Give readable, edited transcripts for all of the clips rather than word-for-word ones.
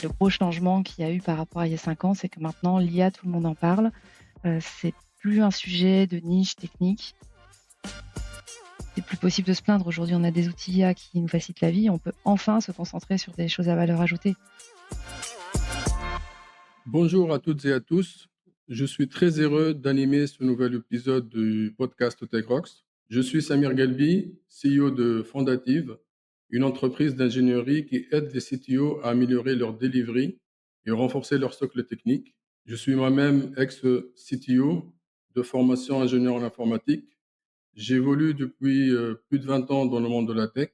Le gros changement qu'il y a eu par rapport à il y a 5 ans, c'est que maintenant l'IA, tout le monde en parle. C'est plus un sujet de niche technique. C'est plus possible de se plaindre. Aujourd'hui, on a des outils IA qui nous facilitent la vie. On peut enfin se concentrer sur des choses à valeur ajoutée. Bonjour à toutes et à tous. Je suis très heureux d'animer ce nouvel épisode du podcast Tech Rocks. Je suis Samir Galbi, CEO de Fondative, une entreprise d'ingénierie qui aide les CTO à améliorer leur delivery et renforcer leur socle technique. Je suis moi-même ex-CTO de formation ingénieur en informatique. J'évolue depuis plus de 20 ans dans le monde de la tech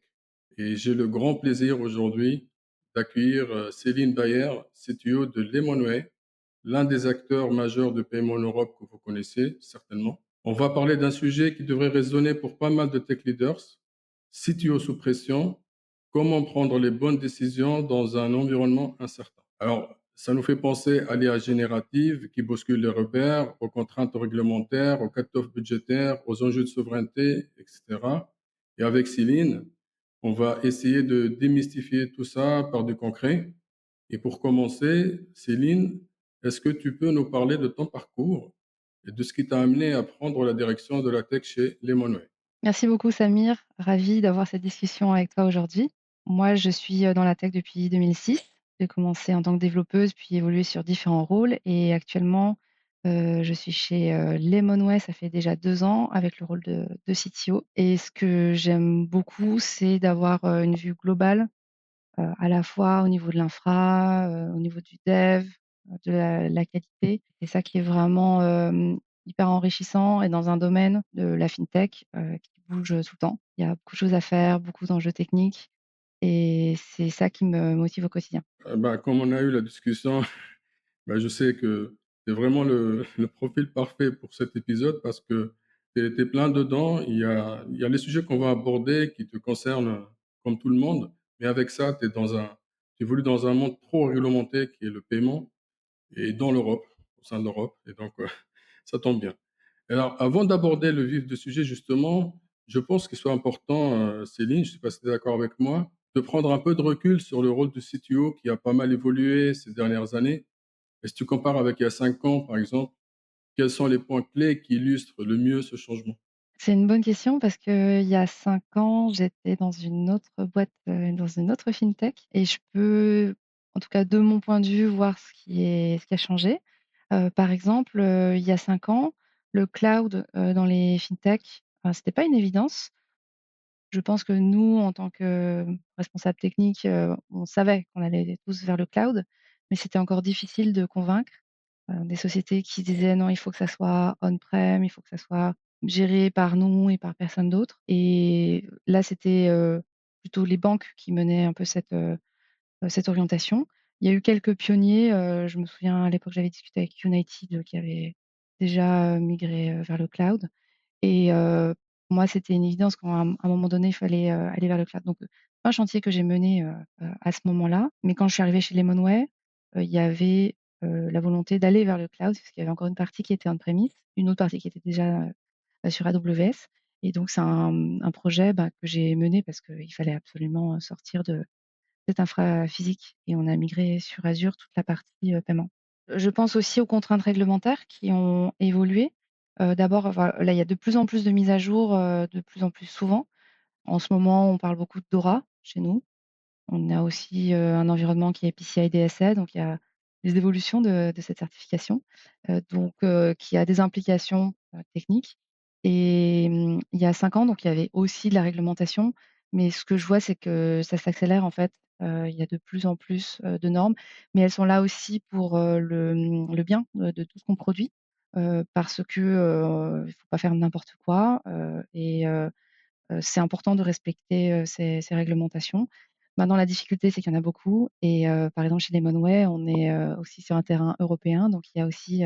et j'ai le grand plaisir aujourd'hui d'accueillir Céline Bayer, CTO de Lemonway, l'un des acteurs majeurs de paiement en Europe que vous connaissez certainement. On va parler d'un sujet qui devrait résonner pour pas mal de tech leaders, CTO sous pression, comment prendre les bonnes décisions dans un environnement incertain. Alors, ça nous fait penser à l'IA générative qui bouscule les repères, aux contraintes réglementaires, aux cut-offs budgétaires, aux enjeux de souveraineté, etc. Et avec Céline, on va essayer de démystifier tout ça par du concret. Et pour commencer, Céline, est-ce que tu peux nous parler de ton parcours et de ce qui t'a amené à prendre la direction de la tech chez Lemonway? Merci beaucoup Samir, ravie d'avoir cette discussion avec toi aujourd'hui. Moi, je suis, dans la tech depuis 2006. J'ai commencé en tant que développeuse, puis évolué sur différents rôles et actuellement, je suis chez, Lemonway, ça fait déjà 2 ans avec le rôle de CTO et ce que j'aime beaucoup, c'est d'avoir, une vue globale, à la fois au niveau de l'infra, au niveau du dev, de la qualité. C'est ça qui est vraiment, hyper enrichissant et dans un domaine de la fintech, qui bouge, tout le temps. Il y a beaucoup de choses à faire, beaucoup d'enjeux techniques et c'est ça qui me motive au quotidien. Comme on a eu la discussion, je sais que c'est vraiment le profil parfait pour cet épisode parce que tu es plein dedans. Il y a les sujets qu'on va aborder qui te concernent comme tout le monde, mais avec ça, tu évolues dans un monde trop réglementé qui est le paiement et dans l'Europe, au sein de l'Europe. Et donc, ça tombe bien. Alors, avant d'aborder le vif du sujet, justement, je pense qu'il soit important, Céline, je ne sais pas si tu es d'accord avec moi, de prendre un peu de recul sur le rôle du CTO qui a pas mal évolué ces dernières années. Et si tu compares avec il y a 5 ans, par exemple, quels sont les points clés qui illustrent le mieux ce changement? C'est une bonne question parce qu'il y a 5 ans, j'étais dans une autre boîte, dans une autre fintech et je peux, en tout cas de mon point de vue, voir ce qui a changé. Par exemple, il y a 5 ans, le cloud, dans les fintechs, c'était pas une évidence. Je pense que nous, en tant que responsables techniques, on savait qu'on allait tous vers le cloud, mais c'était encore difficile de convaincre, des sociétés qui disaient: «Non, il faut que ça soit on-prem, il faut que ça soit géré par nous et par personne d'autre» et là, c'était, plutôt les banques qui menaient un peu cette orientation. Il y a eu quelques pionniers, je me souviens à l'époque, j'avais discuté avec United, qui avait déjà, migré, vers le cloud et pour moi, c'était une évidence qu'à un moment donné, il fallait, aller vers le cloud. Donc, pas un chantier que j'ai mené, à ce moment-là, mais quand je suis arrivée chez Lemonway, il y avait, la volonté d'aller vers le cloud, parce qu'il y avait encore une partie qui était on-premise, une autre partie qui était déjà, sur AWS et donc c'est un projet, que j'ai mené parce qu'il fallait absolument, sortir de cette infra physique et on a migré sur Azure toute la partie, paiement. Je pense aussi aux contraintes réglementaires qui ont évolué. D'abord, là, il y a de plus en plus de mises à jour, de plus en plus souvent. En ce moment, on parle beaucoup de DORA chez nous. On a aussi, un environnement qui est PCI DSA, donc il y a des évolutions de cette certification, qui a des implications, techniques et il y a 5 ans, donc il y avait aussi de la réglementation, mais ce que je vois, c'est que ça s'accélère en fait. Il y a de plus en plus, de normes, mais elles sont là aussi pour, le bien, de tout ce qu'on produit, parce que, il faut pas faire n'importe quoi, c'est important de respecter, ces réglementations. Maintenant la difficulté, c'est qu'il y en a beaucoup et par exemple chez Lemonway, on est, aussi sur un terrain européen, donc il y a aussi,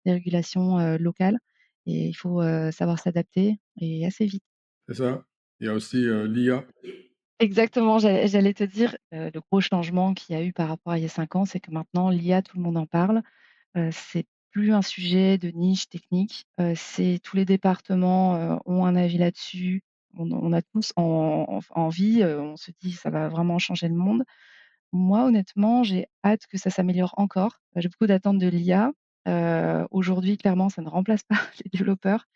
des régulations, locales et il faut, savoir s'adapter et assez vite. C'est ça? Il y a aussi l'IA. Exactement, j'allais te dire, le gros changement qu'il y a eu par rapport à il y a 5 ans, c'est que maintenant l'IA, tout le monde en parle. C'est plus un sujet de niche technique, c'est tous les départements, ont un avis là-dessus. On a tous envie, on se dit: «Ça va vraiment changer le monde». Moi, honnêtement, j'ai hâte que ça s'améliore encore. J'ai beaucoup d'attentes de l'IA. Aujourd'hui, clairement, ça ne remplace pas les développeurs.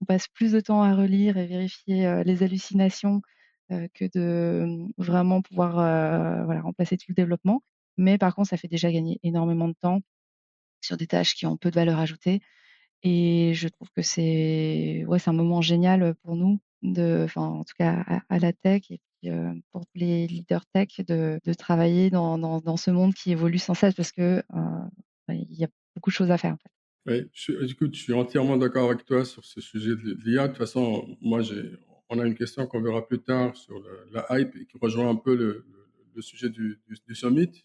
On passe plus de temps à relire et vérifier, les hallucinations, que de, vraiment pouvoir, voilà, remplacer tout le développement. Mais par contre, ça fait déjà gagner énormément de temps sur des tâches qui ont peu de valeur ajoutée et je trouve que c'est ouais, c'est un moment génial, pour nous enfin, en tout cas à la tech et puis, pour tous les leaders tech de travailler dans ce monde qui évolue sans cesse parce que, il y a beaucoup de choses à faire, en fait. Oui, écoute, je suis entièrement d'accord avec toi sur ce sujet de l'IA. De toute façon, on a une question qu'on verra plus tard sur la hype et qui rejoint un peu le sujet du summit,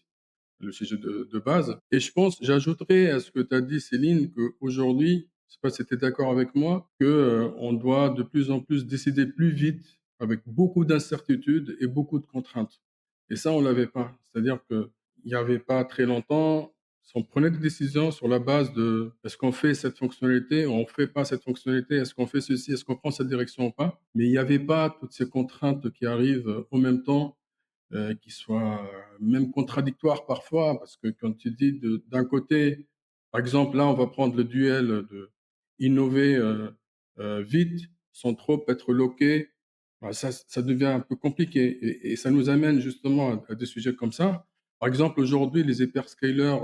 le sujet de base. Et je pense, j'ajouterais à ce que tu as dit, Céline, qu'aujourd'hui, je ne sais pas si tu es d'accord avec moi, que, on doit de plus en plus décider plus vite avec beaucoup d'incertitudes et beaucoup de contraintes. Et ça, on l'avait pas. C'est-à-dire qu'il n'y avait pas très longtemps, on prenait des décisions sur la base de est-ce qu'on fait cette fonctionnalité, on ne fait pas cette fonctionnalité, est-ce qu'on fait ceci, est-ce qu'on prend cette direction ou pas. Mais il n'y avait pas toutes ces contraintes qui arrivent au même temps, qui soient même contradictoires parfois, parce que quand tu dis d'un côté, par exemple, là, on va prendre le duel de innover vite sans trop être loqué, bah, ça devient un peu compliqué et ça nous amène justement à des sujets comme ça. Par exemple, aujourd'hui, les hyperscalers,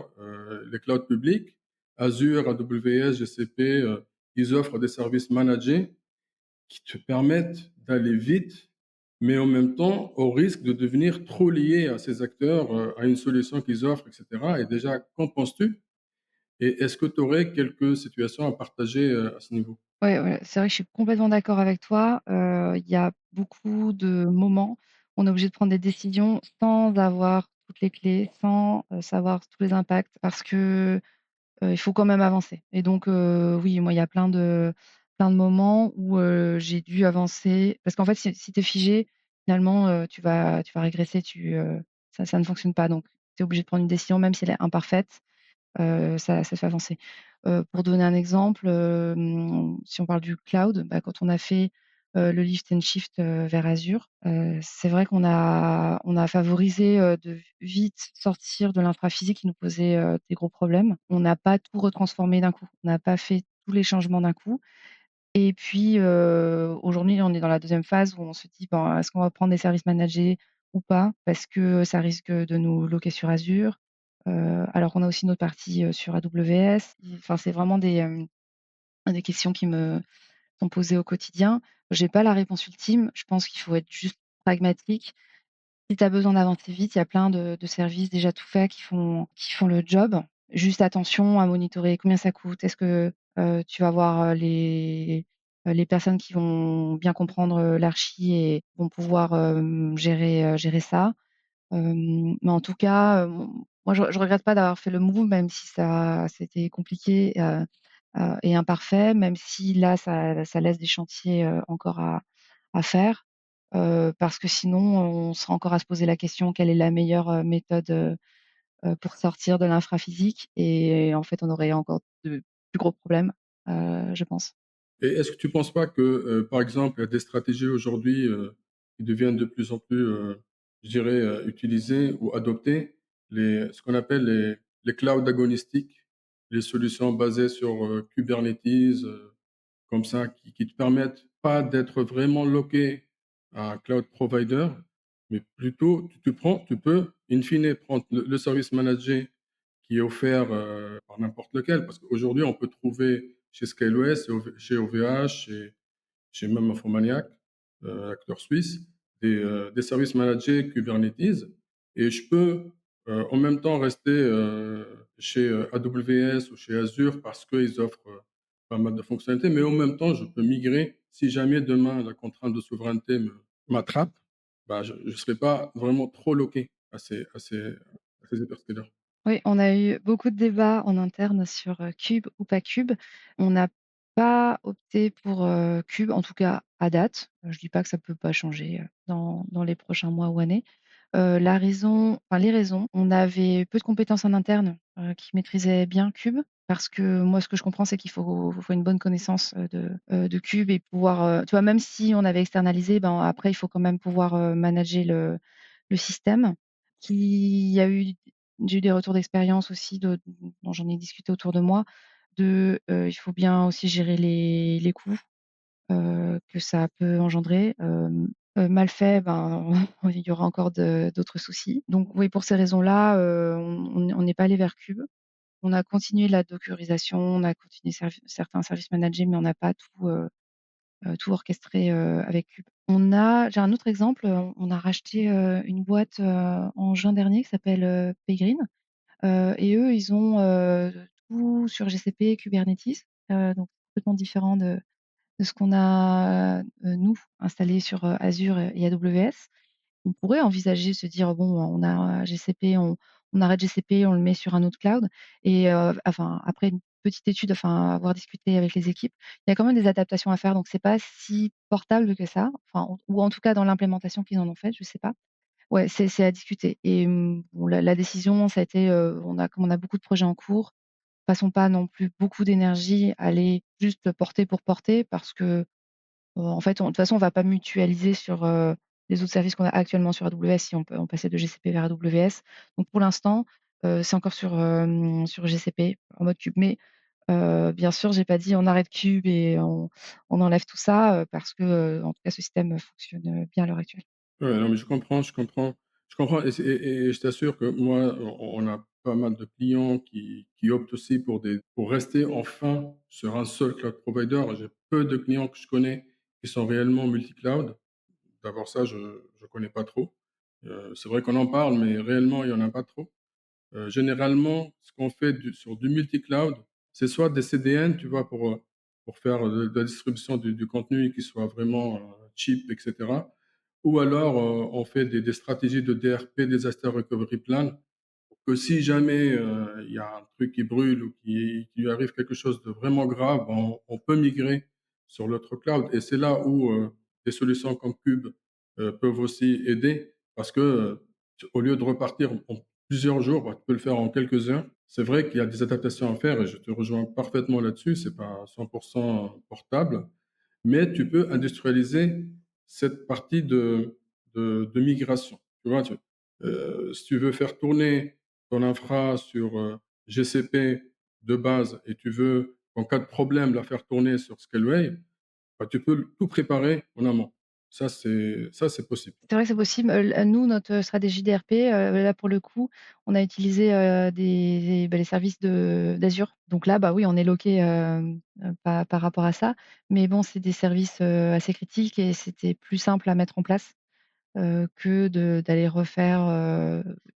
les clouds publics, Azure, AWS, GCP, ils offrent des services managés qui te permettent d'aller vite, mais en même temps, au risque de devenir trop lié à ces acteurs, à une solution qu'ils offrent, et cetera. Et déjà, qu'en penses-tu? Et est-ce que tu aurais quelques situations à partager, à ce niveau? Ouais, ouais, c'est vrai que je suis complètement d'accord avec toi. Il y a beaucoup de moments où on est obligé de prendre des décisions sans avoir toutes les clés, sans, savoir tous les impacts parce que, il faut quand même avancer et donc oui, moi, il y a plein de moments où, j'ai dû avancer parce qu'en fait, si tu es figé, finalement, tu vas régresser, ça ne fonctionne pas donc tu es obligé de prendre une décision même si elle est imparfaite. Ça fait avancer. Pour donner un exemple, si on parle du cloud, bah, quand on a fait, le lift and shift, vers Azure, c'est vrai qu'on a favorisé, de vite sortir de l'infra-physique qui nous posait, des gros problèmes. On n'a pas tout retransformé d'un coup. On n'a pas fait tous les changements d'un coup et puis, aujourd'hui, on est dans la deuxième phase où on se dit: «Ben, est-ce qu'on va prendre des services managés ou pas?» parce que ça risque de nous loquer sur Azure. Alors qu'on a aussi notre partie, sur AWS. Enfin, c'est vraiment des questions qui me sont posées au quotidien. J'ai pas la réponse ultime. Je pense qu'il faut être juste pragmatique. Si tu as besoin d'avancer vite, il y a plein de services déjà tout faits qui font le job. Juste attention à monitorer combien ça coûte. Est-ce que, tu vas avoir, les personnes qui vont bien comprendre, l'archi et vont pouvoir, gérer ça? Mais en tout cas, moi je regrette pas d'avoir fait le move même si c'était compliqué, et imparfait, même si là ça laisse des chantiers, encore à faire, parce que sinon on sera encore à se poser la question: «Quelle est la meilleure, méthode, pour sortir de l'infra-physique?» et en fait on aurait encore de plus gros problèmes, je pense. Et est-ce que tu ne penses pas que, par exemple, il y a des stratégies aujourd'hui, qui deviennent de plus en plus, je dirais, utilisées ou adoptées, ce qu'on appelle les clouds agonistiques, les solutions basées sur, Kubernetes, comme ça, qui te permettent pas d'être vraiment loqué à un cloud provider, mais plutôt tu peux in fine prendre le service managé qui est offert, par n'importe lequel. Parce qu'aujourd'hui, on peut trouver chez ScaleOS, chez OVH, chez même Infomaniac, acteur suisse, des services managés Kubernetes et je peux, en même temps rester, chez, AWS ou chez Azure parce qu'ils offrent, pas mal de fonctionnalités, mais en même temps, je peux migrer si jamais demain la contrainte de souveraineté m'attrape, bah, je ne serai pas vraiment trop loqué à ces hyperscalers. Oui, on a eu beaucoup de débats en interne sur, Cube ou pas Cube. On n'a pas opté pour, Cube, en tout cas à date. Je dis pas que ça peut pas changer, dans les prochains mois ou années. Les raisons, on avait peu de compétences en interne, qui maîtrisaient bien Cube. Parce que moi, ce que je comprends, c'est qu'il faut une bonne connaissance, de Cube et pouvoir, tu vois, même si on avait externalisé, ben, après il faut quand même pouvoir, manager le système. qui y a eu j'ai eu des retours d'expérience aussi dont j'en ai discuté autour de moi, il faut bien aussi gérer les coûts, que ça peut engendrer. Mal fait, ben, il y aura encore d'autres soucis. Donc oui, pour ces raisons-là, on n'est pas allé vers Cube. On a continué la dockerisation, on a continué certains services managés, mais on n'a pas tout orchestré, avec Cube. J'ai un autre exemple, on a racheté, une boîte, en juin dernier qui s'appelle, Paygreen, et eux, ils ont, tout sur GCP, Kubernetes, donc complètement différent de ce qu'on a, nous, installé sur, Azure et AWS. On pourrait envisager de se dire: «Bon, on a GCP, on arrête GCP, on le met sur un autre cloud» et enfin, après une petite étude, enfin, avoir discuté avec les équipes, il y a quand même des adaptations à faire, donc c'est pas si portable que ça, enfin, ou en tout cas dans l'implémentation qu'ils en ont faite, je sais pas. Ouais, c'est à discuter et bon, la décision, ça a été, comme on a beaucoup de projets en cours, passons pas non plus beaucoup d'énergie à aller juste porter pour porter parce que en fait, de toute façon, on va pas mutualiser sur, les autres services qu'on a actuellement sur AWS si on passait de GCP vers AWS. Donc pour l'instant, c'est encore sur GCP en mode cube. Mais, bien sûr, j'ai pas dit: «On arrête cube et on enlève tout ça», parce que, en tout cas, ce système fonctionne, bien à l'heure actuelle. Ouais, non, mais je comprends et je t'assure que moi, on a pas mal de clients qui optent aussi pour rester enfin sur un seul cloud provider. J'ai peu de clients que je connais qui sont réellement multi-cloud. D'abord ça, je connais pas trop. C'est vrai qu'on en parle, mais réellement, il y en a pas trop. Généralement, ce qu'on fait sur du multi-cloud, c'est soit des CDN, tu vois, pour faire de la distribution du contenu qui soit vraiment cheap, etc. Ou alors, on fait des stratégies de DRP, Disaster Recovery Plan, pour que si jamais il y a un truc qui brûle ou qui lui arrive quelque chose de vraiment grave, on peut migrer sur l'autre cloud. Et c'est là où des solutions comme Cube peuvent aussi aider, parce que au lieu de repartir en plusieurs jours, bah, tu peux le faire en quelques heures. C'est vrai qu'il y a des adaptations à faire et je te rejoins parfaitement là-dessus. C'est pas 100% portable, mais tu peux industrialiser cette partie de migration. Tu vois, si tu veux faire tourner ton infra sur GCP de base et tu veux, en cas de problème, la faire tourner sur Scaleway, bah, tu peux tout préparer en amont. Ça, c'est possible. C'est vrai que c'est possible. Nous, notre stratégie DRP, là, pour le coup, on a utilisé, les services d'Azure. Donc là, bah, oui, on est loqué, par rapport à ça. Mais bon, c'est des services, assez critiques et c'était plus simple à mettre en place. Que d'aller refaire,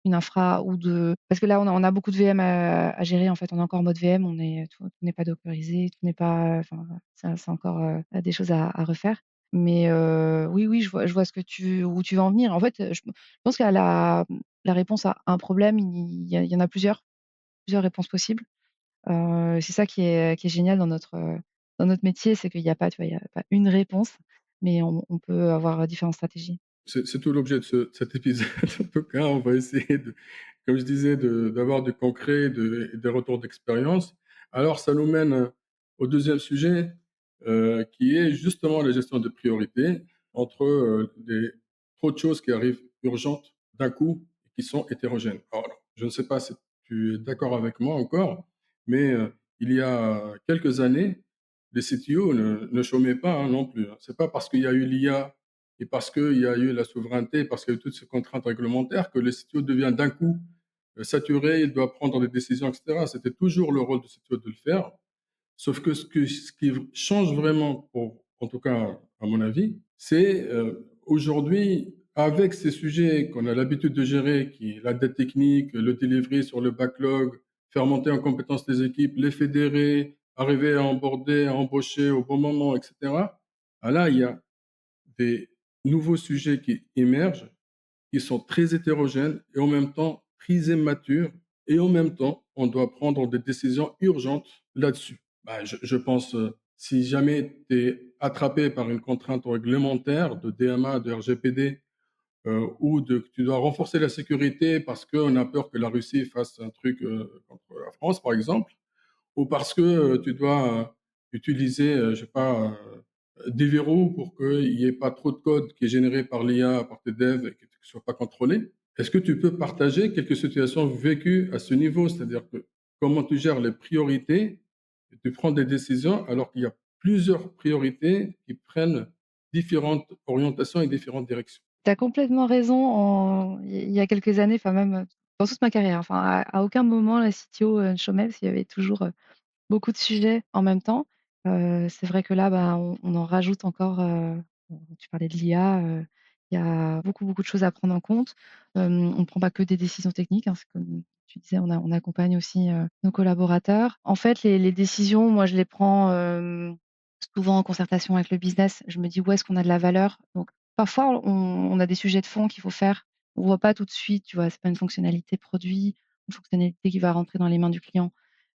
une infra ou parce que là, on a beaucoup de VM à gérer, en fait. On est encore en mode VM, tout n'est pas dockerisé, tout n'est pas, enfin, c'est encore, des choses à refaire. Mais oui, oui, je vois où tu veux en venir. En fait, je pense qu'à la réponse à un problème, il y en a plusieurs réponses possibles. C'est ça qui est génial dans notre métier, c'est qu'il y a pas, tu vois, il y a pas une réponse, mais on peut avoir différentes stratégies. C'est tout l'objet de cet épisode. En tout cas, on va essayer comme je disais, d'avoir du concret, et des retours d'expérience. Alors, ça nous mène au deuxième sujet, qui est justement la gestion de priorité entre trop de choses qui arrivent urgentes d'un coup et qui sont hétérogènes. Alors, je ne sais pas si tu es d'accord avec moi encore, mais il y a quelques années, les CTO ne chômaient pas hein, non plus. C'est pas parce qu'il y a eu l'IA et parce qu'il y a eu la souveraineté, parce qu'il y a eu toutes ces contraintes réglementaires, que le CTO devient d'un coup saturé, il doit prendre des décisions, etc. C'était toujours le rôle du CTO de le faire. Sauf que ce qui change vraiment, en tout cas à mon avis, c'est aujourd'hui, avec ces sujets qu'on a l'habitude de gérer, qui est la dette technique, le delivery sur le backlog, faire monter en compétence les équipes, les fédérer, arriver à emborder, à embaucher au bon moment, etc. Ah là, il y a des nouveaux sujets qui émergent, qui sont très hétérogènes et en même temps très immatures. Et en même temps, on doit prendre des décisions urgentes là-dessus. Bah, je pense, si jamais tu es attrapé par une contrainte réglementaire de DMA, de RGPD, ou que tu dois renforcer la sécurité parce qu'on a peur que la Russie fasse un truc contre la France, par exemple, ou parce que tu dois utiliser, je sais pas, des verrous pour qu'il n'y ait pas trop de code qui est généré par l'IA, par tes devs et qui ne soit pas contrôlé. Est-ce que tu peux partager quelques situations vécues à ce niveau? C'est-à-dire que comment tu gères les priorités et tu prends des décisions alors qu'il y a plusieurs priorités qui prennent différentes orientations et différentes directions? Tu as complètement raison. Il y a quelques années, enfin même, dans toute ma carrière, enfin à aucun moment la CTO, ne chômait parce qu'il y avait toujours, beaucoup de sujets en même temps. C'est vrai que là, bah, on en rajoute encore, tu parlais de l'IA, il y a beaucoup, beaucoup de choses à prendre en compte. On ne prend pas que des décisions techniques, hein, c'est comme tu disais, on accompagne aussi, nos collaborateurs. En fait, les décisions, moi, je les prends, souvent en concertation avec le business. Je me dis: «Où est-ce qu'on a de la valeur?» Donc parfois, on a des sujets de fond qu'il faut faire. On voit pas tout de suite, tu vois? C'est pas une fonctionnalité produit, une fonctionnalité qui va rentrer dans les mains du client.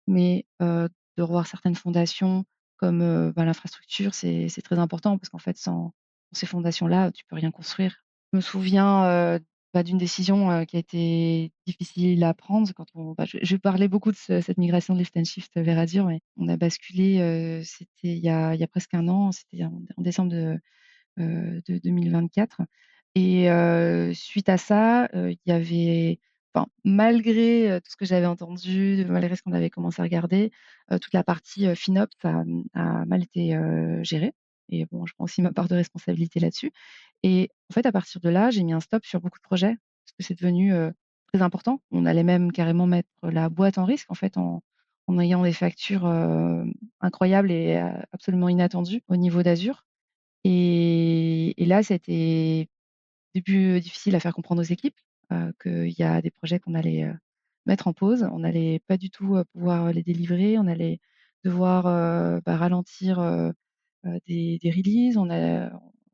Mais de revoir certaines fondations comme, bah, l'infrastructure, c'est très important parce qu'en fait, sans ces fondations-là, tu peux rien construire. Je me souviens, bah, d'une décision, qui a été difficile à prendre quand je vais parler beaucoup de cette migration de lift and shift vers Azure, mais on a basculé, c'était il y a presque un an, c'était en décembre de 2024 et suite à ça, il y avait enfin, malgré, tout ce que j'avais entendu, malgré ce qu'on avait commencé à regarder, toute la partie, FinOps a mal été, gérée et bon, je prends aussi ma part de responsabilité là-dessus et en fait, à partir de là, j'ai mis un stop sur beaucoup de projets parce que c'est devenu, très important. On allait même carrément mettre la boîte en risque, en fait, en ayant des factures, incroyables et absolument inattendues au niveau d'Azure et là, ça a été au début, difficile à faire comprendre aux équipes, qu'il y a des projets qu'on allait, mettre en pause. On allait pas du tout, pouvoir les délivrer. On allait devoir, bah, ralentir, des releases. On a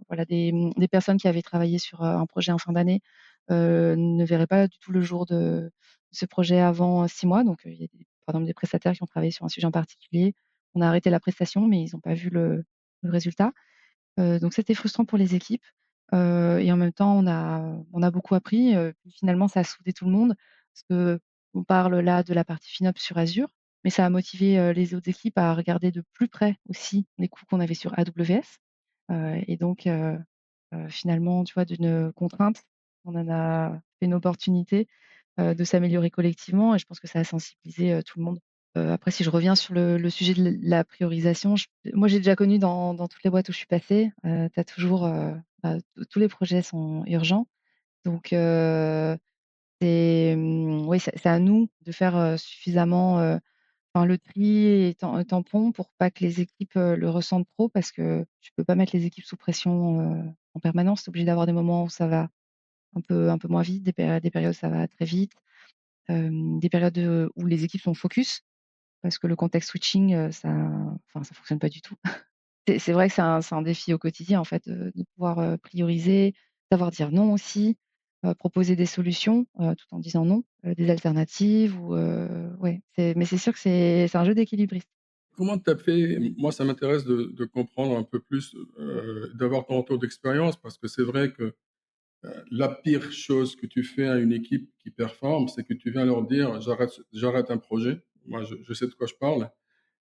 voilà des personnes qui avaient travaillé sur, un projet en fin d'année, ne verraient pas du tout le jour de ce projet avant, 6 mois. Donc, il y a par exemple des prestataires qui ont travaillé sur un sujet en particulier. On a arrêté la prestation, mais ils ont pas vu le résultat. Donc c'était frustrant pour les équipes, et en même temps on a beaucoup appris, puis finalement ça a soudé tout le monde parce qu'on parle là de la partie FinOps sur Azure, mais ça a motivé, les autres équipes à regarder de plus près aussi les coûts qu'on avait sur AWS, et donc finalement, tu vois, d'une contrainte, on en a fait une opportunité, de s'améliorer collectivement et je pense que ça a sensibilisé, tout le monde. Après si je reviens sur le sujet de la priorisation, moi j'ai déjà connu dans toutes les boîtes où je suis passée, tu as toujours, bah, tous les projets sont urgents donc oui c'est à nous de faire, suffisamment, enfin le tri et tampon pour pas que les équipes, le ressentent trop parce que tu peux pas mettre les équipes sous pression, en permanence. Tu es obligé d'avoir des moments où ça va un peu moins vite, des périodes où ça va très vite, des périodes, où les équipes sont focus. Parce que le contexte switching, ça fonctionne pas du tout. C'est vrai que c'est un défi au quotidien en fait, de pouvoir, prioriser, savoir dire non aussi, proposer des solutions, tout en disant non, des alternatives ou ouais, c'est sûr que c'est un jeu d'équilibriste. Comment tu as fait? Moi, ça m'intéresse de comprendre un peu plus, d'avoir ton retour d'expérience parce que c'est vrai que la pire chose que tu fais à une équipe qui performe, c'est que tu viens leur dire: «J'arrête un projet». Moi, je sais de quoi je parle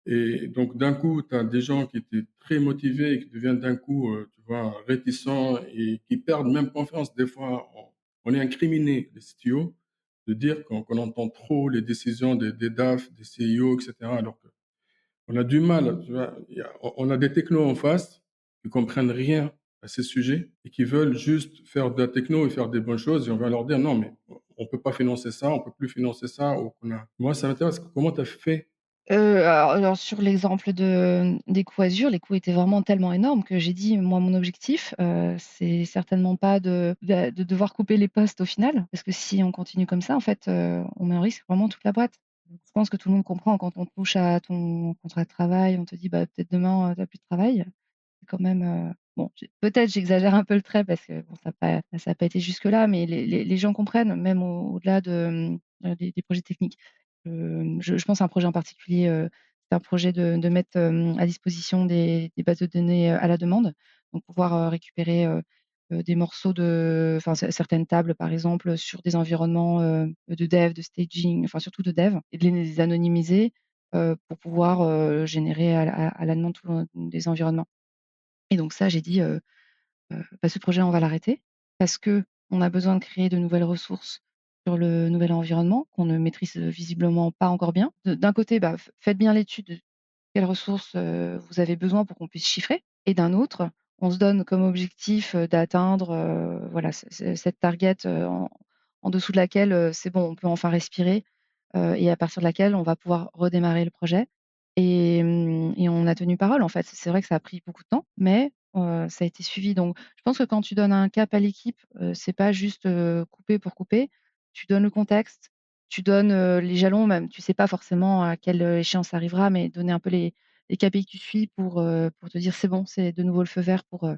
et donc d'un coup, tu as des gens qui étaient très motivés et qui deviennent d'un coup, tu vois, réticents et qui perdent même confiance. Des fois, on est incriminé, les CTO, de dire qu'on entend trop les décisions des DAF, des CIO et cetera, alors qu'on a du mal, tu vois? On a des technos en face qui comprennent rien à ces sujets et qui veulent juste faire de la techno et faire des bonnes choses et on va leur dire: «Non, mais on peut pas financer ça, on peut plus financer ça» ou qu'on a moi, ça m'intéresse, comment tu as fait? Alors sur l'exemple des coûts Azure, les coûts étaient vraiment tellement énormes que j'ai dit: «Moi, mon objectif, c'est certainement pas de devoir couper les postes au final, parce que si on continue comme ça, en fait, on met en risque vraiment toute la boîte». Donc je pense que tout le monde comprend quand on touche à ton contrat de travail, on te dit: «Bah, peut-être demain, tu as plus de travail». C'est quand même, bon, peut-être j'exagère un peu le trait parce que bon, ça a pas été jusque-là, mais les gens comprennent, même au-delà des projets techniques. Je pense à un projet en particulier, c'est un projet de mettre, à disposition des bases de données, à la demande. Donc pouvoir, récupérer, des morceaux enfin certaines tables par exemple, sur des environnements, de dev, de staging, enfin surtout de dev et de les anonymiser, pour pouvoir, générer à la demande tout des environnements. Et donc ça, j'ai dit, «Bah, ce projet, on va l'arrêter parce que On a besoin de créer de nouvelles ressources sur le nouvel environnement qu'on ne maîtrise, visiblement pas encore bien. D'un côté, bah, faites bien l'étude de quelles ressources, vous avez besoin pour qu'on puisse chiffrer, et d'un autre, on se donne comme objectif, d'atteindre, voilà, cette target, en dessous de laquelle, c'est bon, on peut enfin respirer, et à partir de laquelle on va pouvoir redémarrer le projet, et on a tenu parole, en fait. C'est vrai que ça a pris beaucoup de temps, mais ça a été suivi. Donc je pense que quand tu donnes un cap à l'équipe, c'est pas juste, couper pour couper. Tu donnes le contexte, tu donnes, les jalons même. Tu sais pas forcément à quelle, échéance ça arrivera, mais donner un peu les KPI que tu suis pour te dire: «C'est bon, c'est de nouveau le feu vert pour,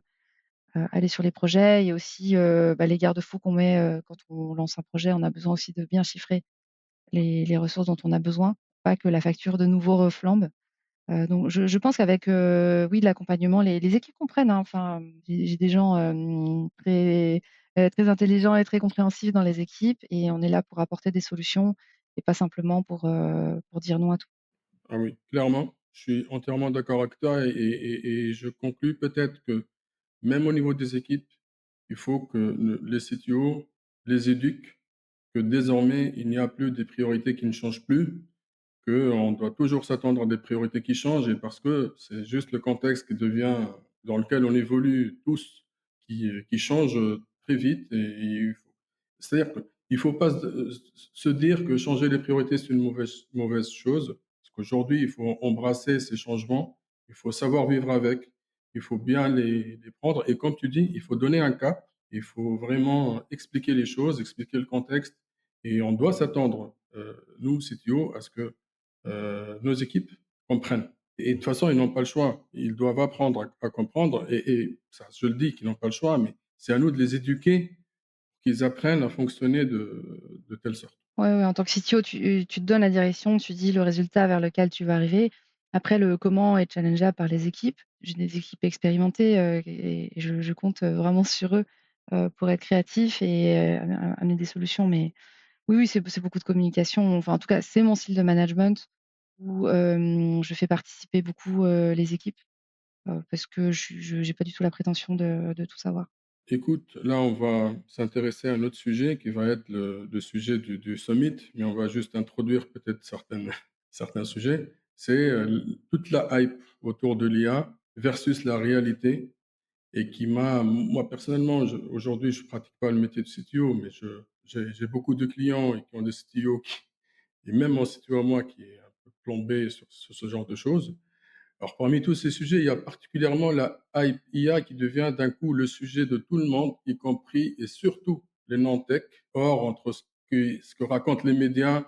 aller sur les projets», et aussi, bah, les garde-fous qu'on met, quand on lance un projet. On a besoin aussi de bien chiffrer les ressources dont on a besoin, pas que la facture de nouveau reflambe. Donc je pense qu'avec, oui, de l'accompagnement, les équipes comprennent, hein. Enfin, j'ai des gens, très intelligents et très compréhensifs dans les équipes, et on est là pour apporter des solutions et pas simplement pour dire non à tout. Ah oui, clairement, je suis entièrement d'accord avec toi et je conclus peut-être que même au niveau des équipes, il faut que les CTO les éduquent, que désormais, il n'y a plus des priorités qui ne changent plus, qu'on doit toujours s'attendre à des priorités qui changent et parce que c'est juste le contexte qui devient dans lequel on évolue tous, qui change, très vite et il faut c'est-à-dire qu'il ne faut pas se dire que changer les priorités, c'est une mauvaise chose. Parce qu'aujourd'hui, il faut embrasser ces changements, il faut savoir vivre avec, il faut bien les prendre et comme tu dis, il faut donner un cap, il faut vraiment expliquer les choses, expliquer le contexte et on doit s'attendre, nous, CTO, à ce que nos équipes comprennent. Et de toute façon, ils n'ont pas le choix. Ils doivent apprendre à comprendre. Et ça, je le dis qu'ils n'ont pas le choix, mais c'est à nous de les éduquer, qu'ils apprennent à fonctionner de telle sorte. Ouais, ouais, en tant que CTO, tu te donnes la direction, tu dis le résultat vers lequel tu vas arriver. Après, le comment est challengeable par les équipes. J'ai des équipes expérimentées, et je compte, vraiment sur eux, pour être créatifs et amener des solutions. Mais oui, oui, c'est beaucoup de communication. Enfin, en tout cas, c'est mon style de management où, je fais participer beaucoup, les équipes, parce que je j'ai pas du tout la prétention de tout savoir. Écoute, là, on va s'intéresser à un autre sujet qui va être le sujet du summit, mais on va juste introduire peut-être certains sujets. C'est toute la hype autour de l'IA versus la réalité et qui m'a, moi personnellement, aujourd'hui, je ne pratique pas le métier de CTO, mais j'ai beaucoup de clients et qui ont des CTO, et même mon CTO à moi qui est un peu plombé sur ce genre de choses. Alors, parmi tous ces sujets, il y a particulièrement la hype IA qui devient d'un coup le sujet de tout le monde, y compris et surtout les non-tech. Or, entre ce que racontent les médias,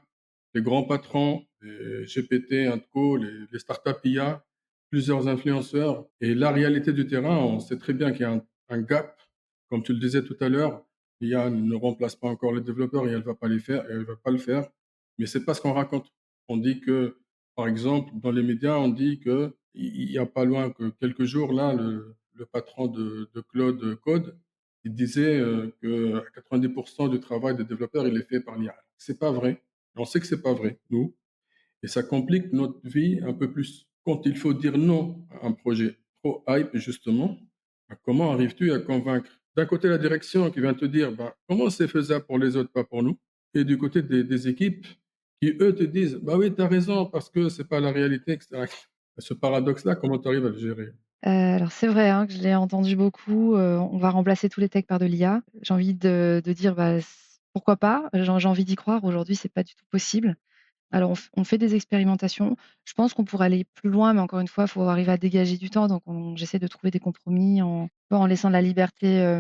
les grands patrons, les GPT, Intco, les startups IA, plusieurs influenceurs et la réalité du terrain, on sait très bien qu'il y a un gap. Comme tu le disais tout à l'heure, l'IA ne remplace pas encore les développeurs et elle ne va pas les faire, et elle va pas le faire. Mais c'est pas ce qu'on raconte. On dit que, par exemple, dans les médias, on dit que il y a pas loin que quelques jours là, le patron de Claude Code, il disait, que 90 du travail des développeurs, il est fait par l'IA. C'est pas vrai. On sait que c'est pas vrai, nous, et ça complique notre vie un peu plus. Quand il faut dire non à un projet trop hype, justement, bah, comment arrives-tu à convaincre d'un côté la direction qui vient te dire bah, comment c'est faisable pour les autres, pas pour nous, et du côté des équipes qui, eux, te disent bah oui, tu as raison parce que c'est pas la réalité, etc. Ce paradoxe-là, comment tu arrives à le gérer? Alors c'est vrai, hein, que je l'ai entendu beaucoup, on va remplacer tous les techs par de l'IA. J'ai envie de dire: «Bah, pourquoi pas?» J'ai envie d'y croire. Aujourd'hui, c'est pas du tout possible. Alors on fait des expérimentations. Je pense qu'on pourrait aller plus loin, mais encore une fois, il faut arriver à dégager du temps. Donc j'essaie de trouver des compromis en laissant de la liberté,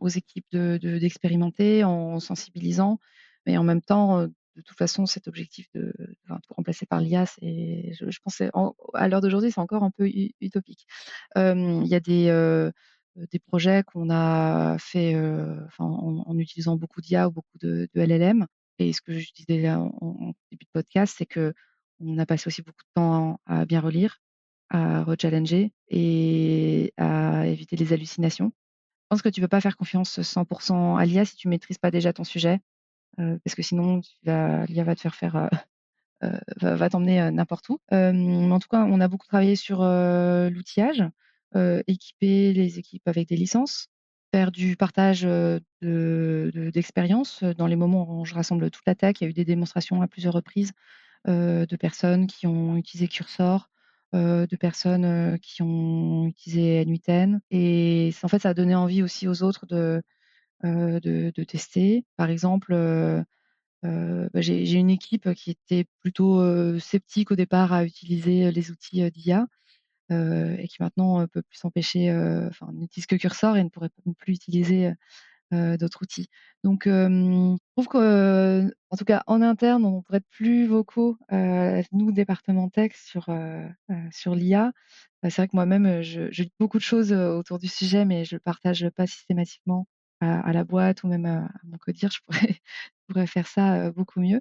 aux équipes d'expérimenter, en sensibilisant. Mais en même temps, de toute façon, cet objectif de tout remplacer par l'IA, je pense que à l'heure d'aujourd'hui, c'est encore un peu utopique. Il y a des projets qu'on a fait, enfin en utilisant beaucoup d'IA ou beaucoup de LLM, et ce que je disais là en début de podcast, c'est qu'on a passé aussi beaucoup de temps à bien relire, à rechallenger et à éviter les hallucinations. Je pense que tu peux pas faire confiance 100 à l'IA si tu maîtrises pas déjà ton sujet, parce que sinon l'IA va te faire, va t'emmener, n'importe où. Mais en tout cas, on a beaucoup travaillé sur, l'outillage, équiper les équipes avec des licences. faire du partage, d'expériences, dans les moments où je rassemble toute la tech. Il y a eu des démonstrations à plusieurs reprises, de personnes qui ont utilisé Cursor, de personnes, qui ont utilisé n et en fait, ça a donné envie aussi aux autres de tester. Par exemple, bah, j'ai une équipe qui était plutôt, sceptique au départ à utiliser, les outils, d'IA, et qui maintenant, peut plus s'empêcher, enfin n'utilise que Cursor et ne pourrait plus utiliser, d'autres outils. Donc je trouve que, en tout cas en interne, on pourrait être plus vocaux, nous département tech sur l'IA. C'est vrai que moi-même, je lis beaucoup de choses, autour du sujet, mais je le partage pas systématiquement à la boîte ou même à mon codir. Je pourrais je pourrais faire ça, beaucoup mieux,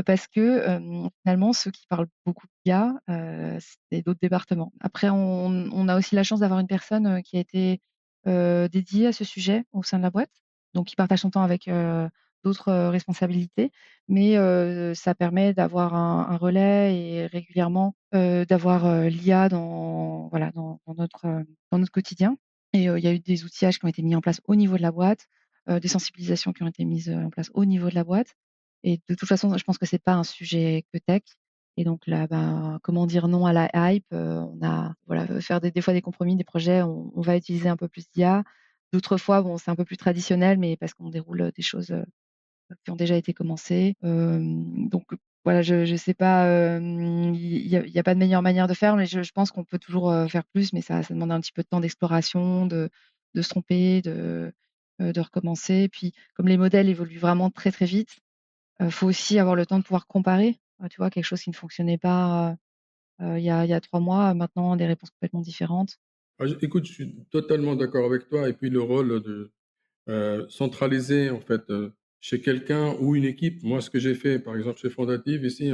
parce que, finalement ceux qui parlent beaucoup d'IA, c'est d'autres départements. Après on a aussi la chance d'avoir une personne, qui a été, dédiée à ce sujet au sein de la boîte, donc il partage son temps avec, d'autres, responsabilités, mais ça permet d'avoir un relais et régulièrement, d'avoir, l'IA dans voilà, dans notre quotidien et il y a eu des outillages qui ont été mis en place au niveau de la boîte, des sensibilisations qui ont été mises, en place au niveau de la boîte et de toute façon, je pense que c'est pas un sujet que tech et donc là, ben, comment dire non à la hype? On a voilà, faire des fois des compromis, des projets, on va utiliser un peu plus d'IA. D'autres fois, bon, c'est un peu plus traditionnel, mais parce qu'on déroule, des choses, qui ont déjà été commencées. Donc voilà, je sais pas, il y a pas de meilleure manière de faire, mais je pense qu'on peut toujours, faire plus, mais ça demande un petit peu de temps d'exploration, de se tromper, de recommencer. Puis comme les modèles évoluent vraiment très, très vite, faut aussi avoir le temps de pouvoir comparer. Tu vois? Quelque chose qui ne fonctionnait pas, il y a 3 mois, maintenant des réponses complètement différentes. Ah, j écoute, je suis totalement d'accord avec toi et puis le rôle de centralisé en fait, chez quelqu'un ou une équipe. Moi, ce que j'ai fait, par exemple, chez Fondative, ici,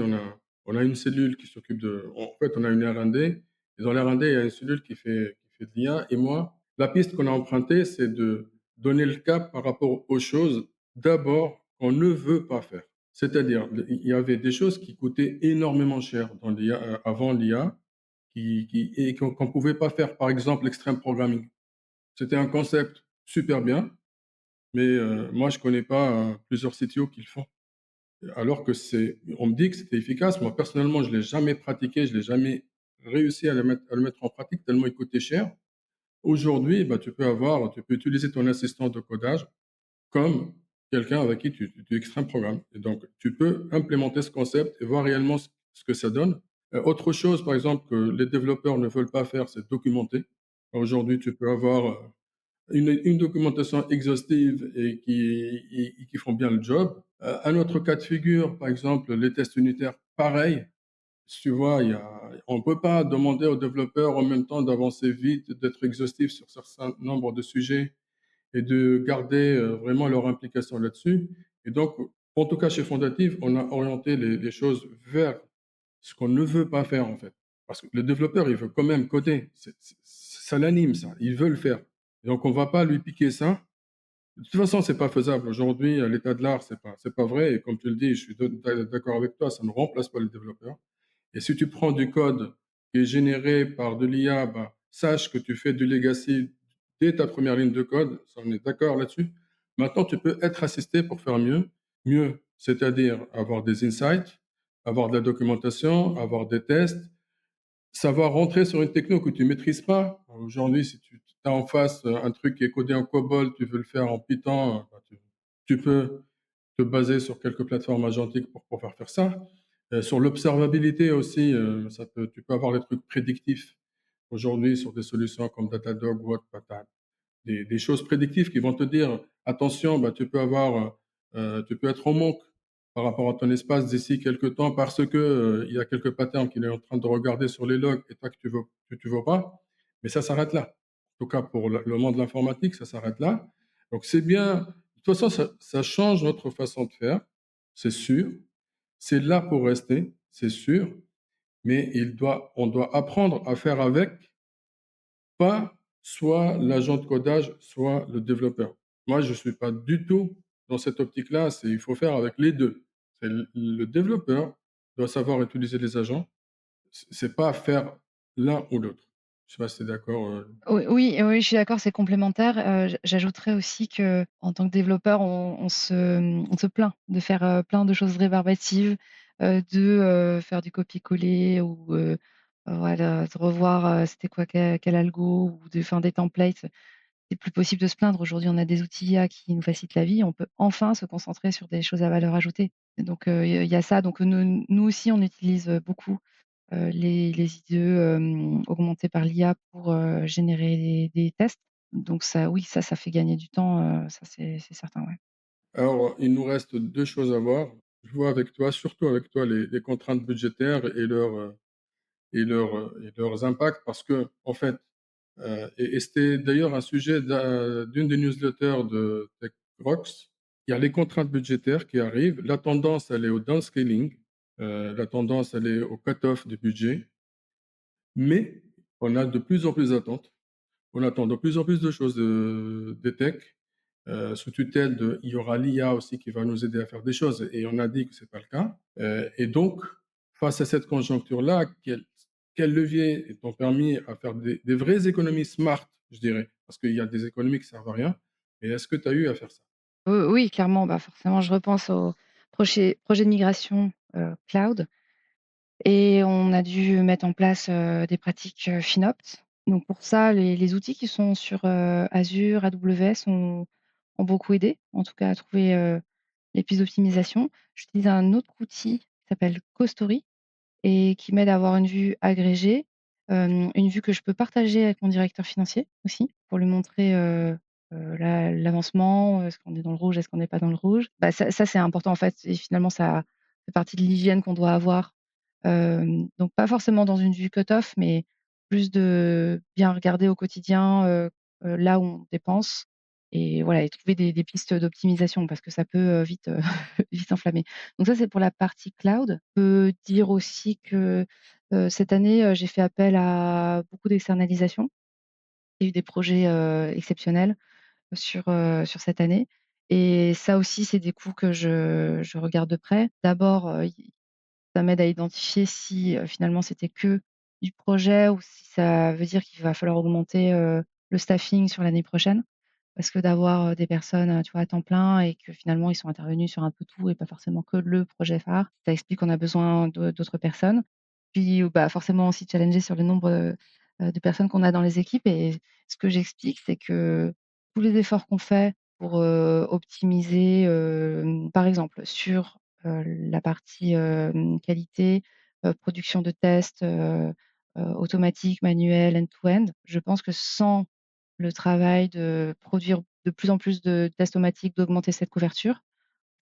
on a une cellule qui s'occupe en fait, on a une R&D et dans l'R&D, il y a une cellule qui fait de l'IA et moi, la piste qu'on a empruntée, c'est de donner le cap par rapport aux choses, d'abord, qu'on ne veut pas faire. C'est-à-dire, il y avait des choses qui coûtaient énormément cher dans l'IA, avant l'IA, et qu'on pouvait pas faire. Par exemple, l'extreme programming. C'était un concept super bien, mais moi, je connais pas, plusieurs CTO qui le font. Alors que on me dit que c'était efficace. Moi, personnellement, je l'ai jamais pratiqué, je l'ai jamais réussi à le mettre en pratique tellement il coûtait cher. Aujourd'hui, bah, tu peux utiliser ton assistant de codage comme quelqu'un avec qui tu extrêmes programmes et donc tu peux implémenter ce concept et voir réellement ce que ça donne. Autre chose, par exemple, que les développeurs ne veulent pas faire, c'est documenter. Aujourd'hui, tu peux avoir, une documentation exhaustive et qui font bien le job. Un autre cas de figure, par exemple, les tests unitaires, pareil. Tu vois, on ne peut pas demander aux développeurs en même temps d'avancer vite, d'être exhaustif sur un certain nombre de sujets et de garder vraiment leur implication là-dessus. Et donc, en tout cas, chez Fondative, on a orienté les choses vers ce qu'on ne veut pas faire, en fait. Parce que le développeur, il veut quand même coder. Ça l'anime, ça. Il veut le faire. Donc, on ne va pas lui piquer ça. De toute façon, c'est pas faisable. Aujourd'hui, à l'état de l'art, c'est pas vrai. Et comme tu le dis, je suis d'accord avec toi, ça ne remplace pas le développeur. Et si tu prends du code qui est généré par de l'IA, bah, sache que tu fais du legacy dès ta première ligne de code. Ça, on est d'accord là-dessus. Maintenant, tu peux être assisté pour faire mieux. Mieux, c'est-à-dire avoir des insights, avoir de la documentation, avoir des tests, savoir rentrer sur une techno que tu maîtrises pas. Aujourd'hui, si tu as en face un truc qui est codé en COBOL, tu veux le faire en Python, bah, tu peux te baser sur quelques plateformes agentiques pour pouvoir faire ça. Sur l'observabilité aussi, tu peux avoir des trucs prédictifs aujourd'hui sur des solutions comme Datadog ou autre. Bah, des choses prédictives qui vont te dire attention, bah, tu peux être en manque par rapport à ton espace d'ici quelques temps parce que il y a quelques patterns qu'il est en train de regarder sur les logs et toi que tu veux pas. Mais ça s'arrête là. En tout cas, pour le monde de l'informatique, ça s'arrête là. Donc, c'est bien. De toute façon, ça change notre façon de faire, c'est sûr. C'est là pour rester, c'est sûr. Mais on doit apprendre à faire avec, pas soit l'agent de codage, soit le développeur. Moi, je ne suis pas du tout dans cette optique-là. Il faut faire avec les deux. Le développeur doit savoir utiliser les agents. C'est pas faire l'un ou l'autre. Je sais pas si tu es d'accord, Oui, oui, oui, je suis d'accord, c'est complémentaire. J'ajouterais aussi qu'en tant que développeur, on se plaint de faire, plein de choses rébarbatives, faire du copier-coller ou, voilà, de revoir, c'était quoi, quel algo ou de faire des templates. C'est plus possible de se plaindre. Aujourd'hui, on a des outils IA qui nous facilitent la vie. On peut enfin se concentrer sur des choses à valeur ajoutée. Et donc, il y a ça. Donc, nous aussi, on utilise, beaucoup les IDE, augmentés par l'IA pour, générer des tests. Donc ça, oui, ça fait gagner du temps, ça c'est certain, ouais. Alors, il nous reste 2 choses à voir. Je vois avec toi, surtout avec toi, les contraintes budgétaires et leurs impacts parce qu'en fait, et c'était d'ailleurs un sujet d'une des newsletters de TechRox. Il y a les contraintes budgétaires qui arrivent. La tendance, elle est au downscaling, la tendance, elle est au cut-off du budget, mais on a de plus en plus d'attentes. On attend de plus en plus de choses des techs, sous tutelle de il y aura l'IA aussi qui va nous aider à faire des choses et on a dit que c'est pas le cas. Et donc, face à cette conjoncture-là, quels leviers t'ont permis à faire des vraies économies smart, je dirais? Parce qu'il y a des économies qui servent à rien, mais est-ce que tu as eu à faire ça? Oui, clairement, bah, forcément, je repense au projet de migration, cloud. Et on a dû mettre en place, des pratiques, FinOps. Donc pour ça, les outils qui sont sur, Azure, AWS ont beaucoup aidé, en tout cas à trouver, les pistes d'optimisation. J'utilise un autre outil qui s'appelle CoStory et qui m'aide à avoir une vue agrégée, une vue que je peux partager avec mon directeur financier aussi, pour lui montrer, l'avancement, est-ce qu'on est dans le rouge, est-ce qu'on n'est pas dans le rouge. Bah, ça c'est important en fait et finalement ça fait partie de l'hygiène qu'on doit avoir. Donc pas forcément dans une vue cut-off, mais plus de bien regarder au quotidien, là où on dépense et voilà et trouver des pistes d'optimisation parce que ça peut, vite, vite s'enflammer. Donc ça, c'est pour la partie cloud. Je peux dire aussi que, cette année, j'ai fait appel à beaucoup d'externalisation. Il y a eu des projets, exceptionnels sur cette année et ça aussi, c'est des coûts que je regarde de près. D'abord, ça m'aide à identifier si, finalement, c'était que du projet ou si ça veut dire qu'il va falloir augmenter, le staffing sur l'année prochaine. Parce que d'avoir, des personnes, tu vois, à temps plein et que finalement ils sont intervenus sur un peu tout et pas forcément que le projet phare, ça explique qu'on a besoin d'autres personnes. Puis, bah, forcément aussi challenger sur le nombre, de personnes qu'on a dans les équipes et ce que j'explique, c'est que tous les efforts qu'on fait pour, optimiser, par exemple sur, la partie, qualité, production de tests, automatiques, manuels, end-to-end, je pense que sans le travail de produire de plus en plus de tests automatiques, d'augmenter cette couverture.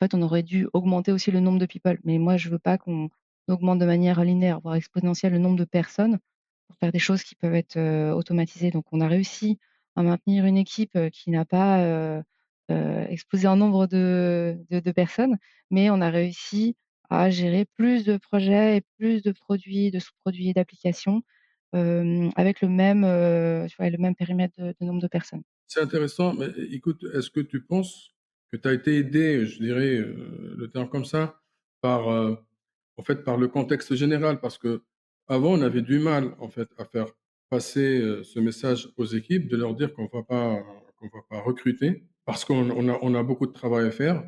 En fait, on aurait dû augmenter aussi le nombre de people, mais moi, je veux pas qu'on augmente de manière linéaire, voire exponentielle, le nombre de personnes pour faire des choses qui peuvent être, automatisées. Donc on a réussi à maintenir une équipe, qui n'a pas, explosé en nombre de personnes, mais on a réussi à gérer plus de projets et plus de produits, de sous-produits et d'applications, avec le même, tu vois, le même périmètre de nombre de personnes. C'est intéressant, mais écoute, est-ce que tu penses que tu as été aidé, je dirais, le terme comme ça, par, en fait, par le contexte général? Parce qu'avant, on avait du mal, en fait, à faire passer, ce message aux équipes, de leur dire qu'on va pas recruter parce qu'on a beaucoup de travail à faire.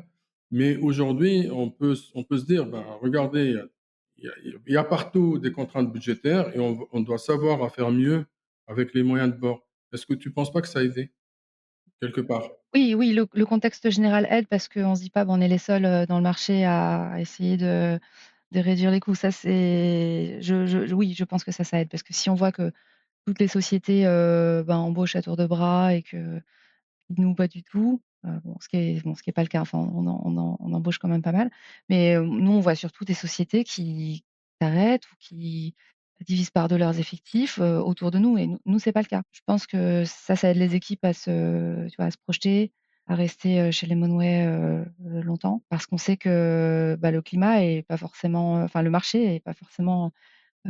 Mais aujourd'hui, on peut se dire: «Ben, regardez, il y a partout des contraintes budgétaires et on doit savoir à faire mieux avec les moyens de bord». Est-ce que tu ne penses pas que ça a aidé? Quelque part. Oui, oui, le contexte général aide parce qu'on se dit pas: «Bah, on est les seuls, dans le marché à essayer de réduire les coûts». Ça, c'est oui, je pense que ça aide parce que si on voit que toutes les sociétés, ben, embauchent à tour de bras et que nous, pas du tout. Ce qui est pas le cas, enfin, on embauche quand même pas mal. Mais, nous, on voit surtout des sociétés qui s'arrêtent ou qui divisent par 2 leurs effectifs, autour de nous et nous, c'est pas le cas. Je pense que ça aide les équipes à se tu vois, à se projeter, à rester, chez Lemonway, longtemps parce qu'on sait que, bah, le climat est pas forcément, enfin, le marché est pas forcément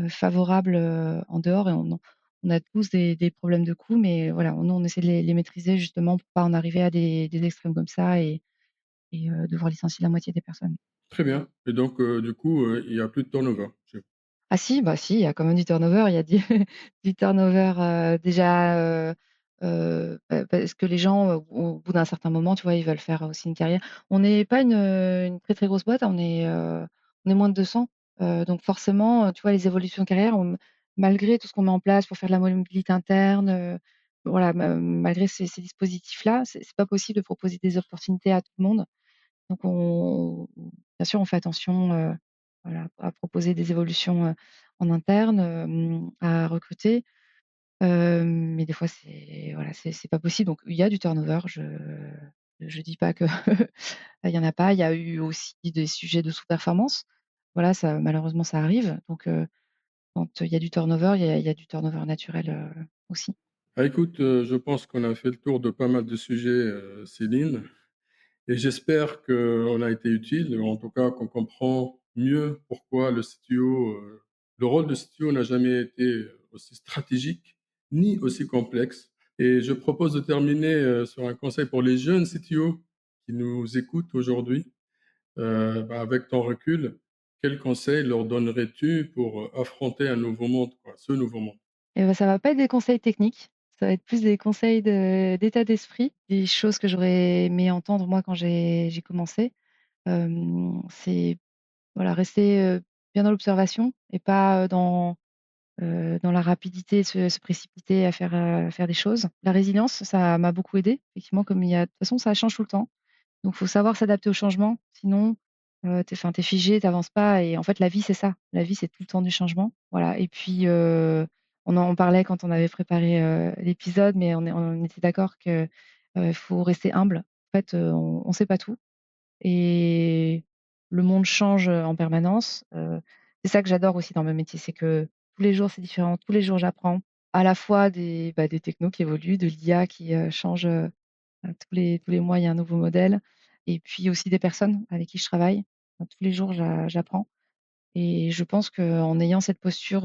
favorables, en dehors et on a tous des problèmes de coûts, mais voilà, nous, on essaie de les maîtriser justement pour pas en arriver à des extrêmes comme ça et devoir licencier la moitié des personnes. Très bien et donc du coup, il y a plus de turnover chez vous? Ah si, bah si, il y a quand même du turnover, il y a du du turnover, déjà, parce que les gens, au bout d'un certain moment, tu vois, ils veulent faire aussi une carrière. On n'est pas une très, très grosse boîte, hein, on est moins de 200, donc forcément, tu vois, les évolutions de carrière, malgré tout ce qu'on met en place pour faire de la mobilité interne, voilà, malgré ces dispositifs-là, c'est pas possible de proposer des opportunités à tout le monde. Donc bien sûr, on fait attention, voilà, à proposer des évolutions, en interne, à recruter, mais des fois c'est voilà, c'est pas possible. Donc il y a du turnover, je dis pas que il y en a pas. Il y a eu aussi des sujets de sous-performance. Voilà, ça malheureusement ça arrive. Donc quand il y a du turnover, il y a du turnover naturel, aussi. Ah, écoute, je pense qu'on a fait le tour de pas mal de sujets, Céline, et j'espère qu'on a été utile, ou en tout cas qu'on comprend mieux pourquoi le rôle de CTO n'a jamais été aussi stratégique ni aussi complexe. Et je propose de terminer sur un conseil pour les jeunes CTO qui nous écoutent aujourd'hui. Bah, avec ton recul, quel conseil leur donnerais-tu pour affronter un nouveau monde, quoi, ce nouveau monde? Et bah, ça va pas être des conseils techniques, ça va être plus des conseils d'état d'esprit, des choses que j'aurais aimé entendre moi quand j'ai commencé. C'est voilà, rester, bien dans l'observation et pas, dans la rapidité, se précipiter à faire des choses. La résilience, ça m'a beaucoup aidée, effectivement, comme il y a de toute façon, ça change tout le temps. Donc faut savoir s'adapter au changement, sinon, tu es figé, tu avances pas et en fait la vie c'est ça. La vie c'est tout le temps du changement, voilà et puis, on parlait quand on avait préparé, l'épisode, mais on était d'accord que, faut rester humble. En fait, on sait pas tout et le monde change, en permanence, c'est ça que j'adore aussi dans mon métier, c'est que tous les jours c'est différent, tous les jours j'apprends à la fois des technos qui évoluent, de l'IA qui, change, tous les mois, il y a un nouveau modèle et puis aussi des personnes avec qui je travaille. Tous les jours, j'apprends et je pense qu'en ayant cette posture,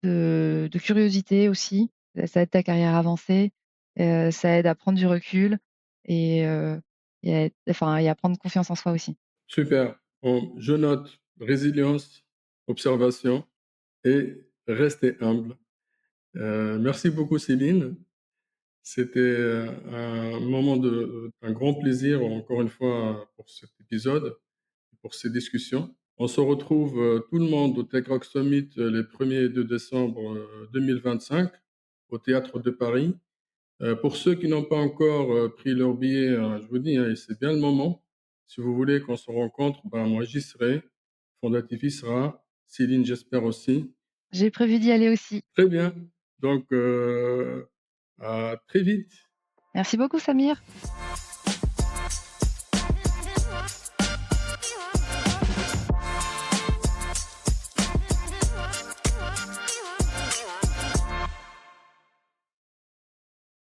de curiosité aussi, ça aide ta carrière à avancer, ça aide à prendre du recul et à prendre confiance en soi aussi. Super. Bon, je note résilience, observation et rester humble. Merci beaucoup Céline. C'était, un grand plaisir encore une fois pour cet épisode, pour ces discussions. On se retrouve, tout le monde au Tech Rock Summit, les 1er et 2 décembre, 2025 au Théâtre de Paris. Pour ceux qui n'ont pas encore, pris leur billet, je vous dis, hein, c'est bien le moment. Si vous voulez qu'on se rencontre, ben, moi j'y serai, Fondatif y sera, Céline j'espère aussi. J'ai prévu d'y aller aussi. Très bien, donc à très vite. Merci beaucoup Samir.